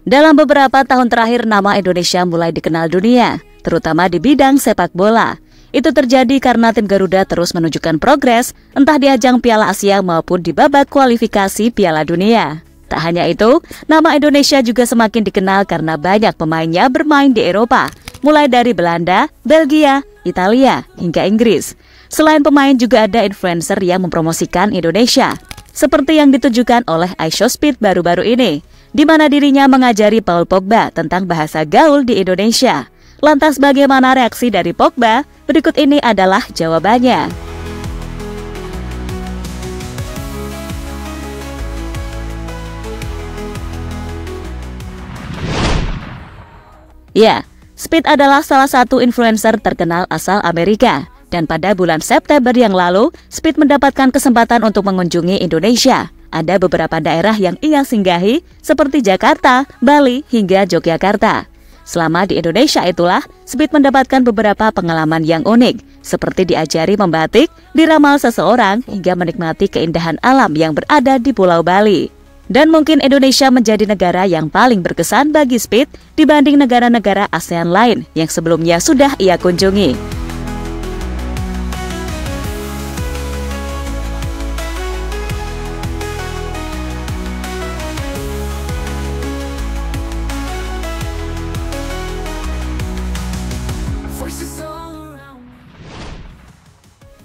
Dalam beberapa tahun terakhir, nama Indonesia mulai dikenal dunia, terutama di bidang sepak bola. Itu terjadi karena tim Garuda terus menunjukkan progres, entah di ajang Piala Asia maupun di babak kualifikasi Piala Dunia. Tak hanya itu, nama Indonesia juga semakin dikenal karena banyak pemainnya bermain di Eropa, mulai dari Belanda, Belgia, Italia, hingga Inggris. Selain pemain juga ada influencer yang mempromosikan Indonesia, seperti yang ditujukan oleh iShowSpeed baru-baru ini, di mana dirinya mengajari Paul Pogba tentang bahasa gaul di Indonesia. Lantas bagaimana reaksi dari Pogba? Berikut ini adalah jawabannya. Ya, Speed adalah salah satu influencer terkenal asal Amerika. Dan pada bulan September yang lalu, Speed mendapatkan kesempatan untuk mengunjungi Indonesia. Ada beberapa daerah yang ia singgahi, seperti Jakarta, Bali, hingga Yogyakarta. Selama di Indonesia itulah, Speed mendapatkan beberapa pengalaman yang unik, seperti diajari membatik, diramal seseorang, hingga menikmati keindahan alam yang berada di Pulau Bali. Dan mungkin Indonesia menjadi negara yang paling berkesan bagi Speed dibanding negara-negara ASEAN lain yang sebelumnya sudah ia kunjungi.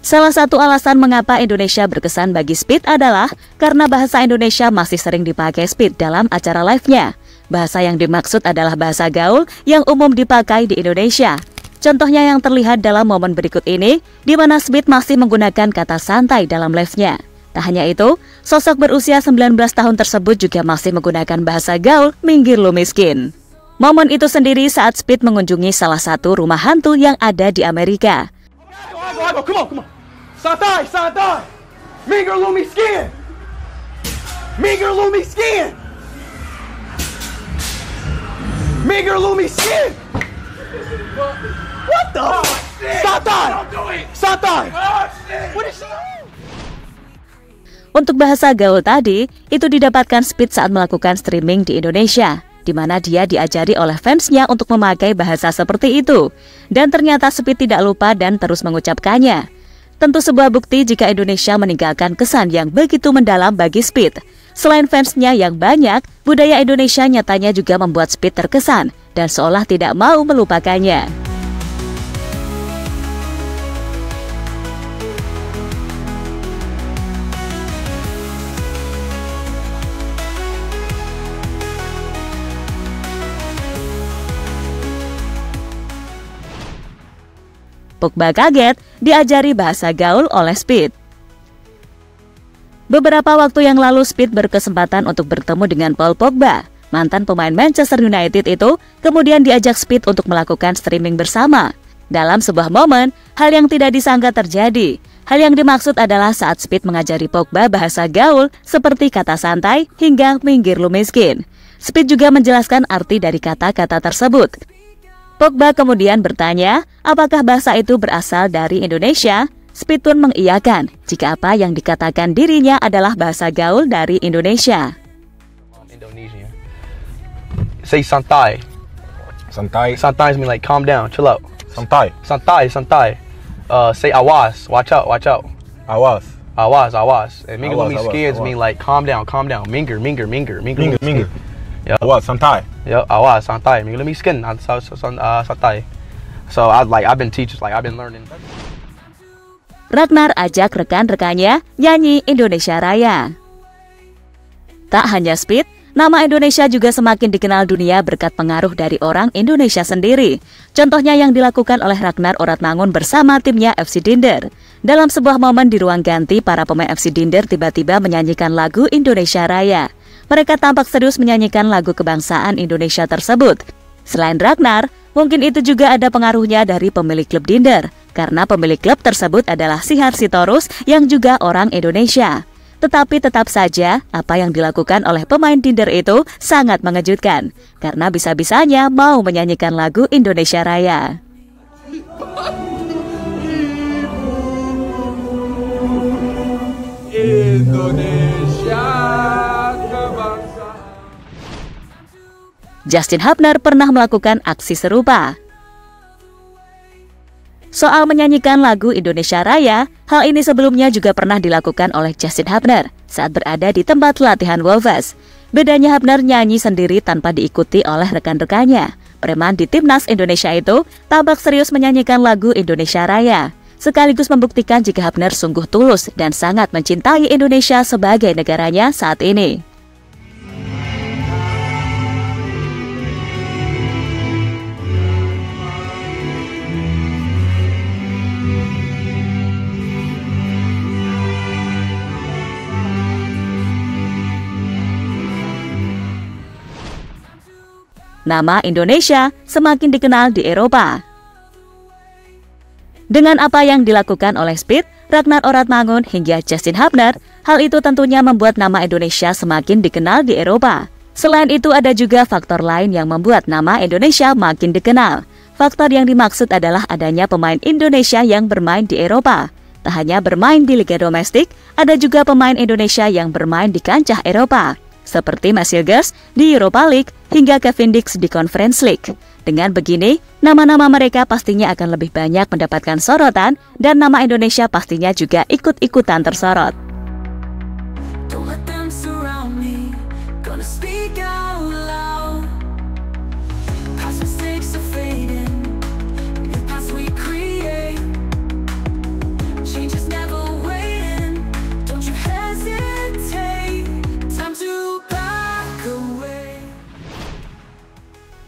Salah satu alasan mengapa Indonesia berkesan bagi Speed adalah karena bahasa Indonesia masih sering dipakai Speed dalam acara live-nya. Bahasa yang dimaksud adalah bahasa gaul yang umum dipakai di Indonesia. Contohnya yang terlihat dalam momen berikut ini, di mana Speed masih menggunakan kata santai dalam live-nya. Tak hanya itu, sosok berusia 19 tahun tersebut juga masih menggunakan bahasa gaul minggir lu miskin. Momen itu sendiri saat Speed mengunjungi salah satu rumah hantu yang ada di Amerika. Come on. Santai, santai. Minggir lu miskin. Minggir lu miskin. Minggir lu miskin. What the? Santai. Santai. What is she doing? Untuk bahasa gaul tadi, itu didapatkan Speed saat melakukan streaming di Indonesia, di mana dia diajari oleh fansnya untuk memakai bahasa seperti itu. Dan ternyata Speed tidak lupa dan terus mengucapkannya. Tentu sebuah bukti jika Indonesia meninggalkan kesan yang begitu mendalam bagi Speed. Selain fansnya yang banyak, budaya Indonesia nyatanya juga membuat Speed terkesan dan seolah tidak mau melupakannya. Pogba kaget diajari bahasa gaul oleh Speed. Beberapa waktu yang lalu Speed berkesempatan untuk bertemu dengan Paul Pogba, mantan pemain Manchester United itu, kemudian diajak Speed untuk melakukan streaming bersama. Dalam sebuah momen, hal yang tidak disangka terjadi. Hal yang dimaksud adalah saat Speed mengajari Pogba bahasa gaul seperti kata santai hingga minggir lu miskin. Speed juga menjelaskan arti dari kata-kata tersebut. Pogba kemudian bertanya, apakah bahasa itu berasal dari Indonesia? Speed pun mengiyakan jika apa yang dikatakan dirinya adalah bahasa gaul dari Indonesia. Indonesia. Say santai. Santai. Santai mean like calm down, chill out. Santai. Santai, santai. Say awas, watch out, watch out. Awas. Awas, awas. And minggir lu Awas, miskin awas. mean like calm down, calm down. Minggir. Minggir. Awas, santai. Yo, awas, santai. Minggir lu miskin, santai. So I've been teaching, I've been learning. Ragnar ajak rekan-rekannya nyanyi Indonesia Raya. Tak hanya Speed, nama Indonesia juga semakin dikenal dunia berkat pengaruh dari orang Indonesia sendiri. Contohnya yang dilakukan oleh Ragnar Oratmangun bersama timnya FC Dinder. Dalam sebuah momen di ruang ganti, para pemain FC Dinder tiba-tiba menyanyikan lagu Indonesia Raya. Mereka tampak serius menyanyikan lagu kebangsaan Indonesia tersebut. Selain Ragnar, mungkin itu juga ada pengaruhnya dari pemilik klub Dinder, karena pemilik klub tersebut adalah Sihar Sitorus yang juga orang Indonesia. Tetapi tetap saja, apa yang dilakukan oleh pemain Dinder itu sangat mengejutkan, karena bisa-bisanya mau menyanyikan lagu Indonesia Raya. Indonesia. Justin Hubner pernah melakukan aksi serupa. Soal menyanyikan lagu Indonesia Raya, hal ini sebelumnya juga pernah dilakukan oleh Justin Hubner saat berada di tempat latihan Wolves. Bedanya Hubner nyanyi sendiri tanpa diikuti oleh rekan-rekannya. Preman di timnas Indonesia itu tampak serius menyanyikan lagu Indonesia Raya, sekaligus membuktikan jika Hubner sungguh tulus dan sangat mencintai Indonesia sebagai negaranya saat ini. Nama Indonesia semakin dikenal di Eropa. Dengan apa yang dilakukan oleh Speed, Ragnar Oratmangun hingga Justin Hubner, hal itu tentunya membuat nama Indonesia semakin dikenal di Eropa. Selain itu ada juga faktor lain yang membuat nama Indonesia makin dikenal. Faktor yang dimaksud adalah adanya pemain Indonesia yang bermain di Eropa. Tak hanya bermain di liga domestik, ada juga pemain Indonesia yang bermain di kancah Eropa, seperti Max Hilgers di Europa League hingga Kevin Dix di Conference League. Dengan begini, nama-nama mereka pastinya akan lebih banyak mendapatkan sorotan dan nama Indonesia pastinya juga ikut-ikutan tersorot.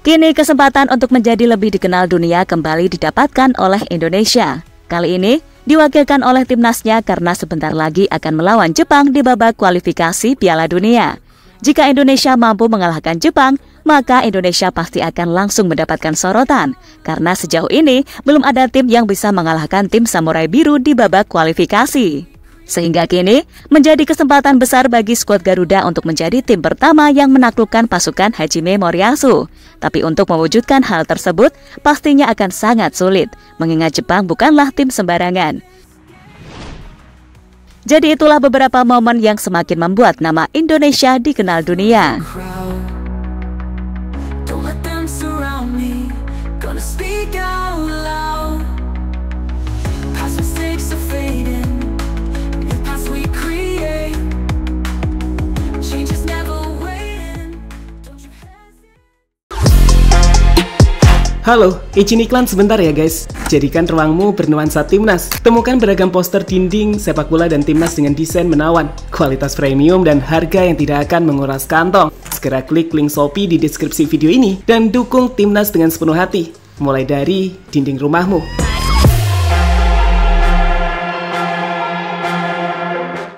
Kini kesempatan untuk menjadi lebih dikenal dunia kembali didapatkan oleh Indonesia. Kali ini diwakilkan oleh timnasnya karena sebentar lagi akan melawan Jepang di babak kualifikasi Piala Dunia. Jika Indonesia mampu mengalahkan Jepang, maka Indonesia pasti akan langsung mendapatkan sorotan. Karena sejauh ini belum ada tim yang bisa mengalahkan tim Samurai Biru di babak kualifikasi. Sehingga kini menjadi kesempatan besar bagi skuad Garuda untuk menjadi tim pertama yang menaklukkan pasukan Hajime Moriyasu. Tapi untuk mewujudkan hal tersebut pastinya akan sangat sulit, mengingat Jepang bukanlah tim sembarangan. Jadi itulah beberapa momen yang semakin membuat nama Indonesia dikenal dunia. Halo, izin iklan sebentar ya guys. Jadikan ruangmu bernuansa timnas. Temukan beragam poster dinding, sepak bola dan timnas dengan desain menawan, kualitas premium dan harga yang tidak akan menguras kantong. Segera klik link Shopee di deskripsi video ini dan dukung timnas dengan sepenuh hati. Mulai dari dinding rumahmu.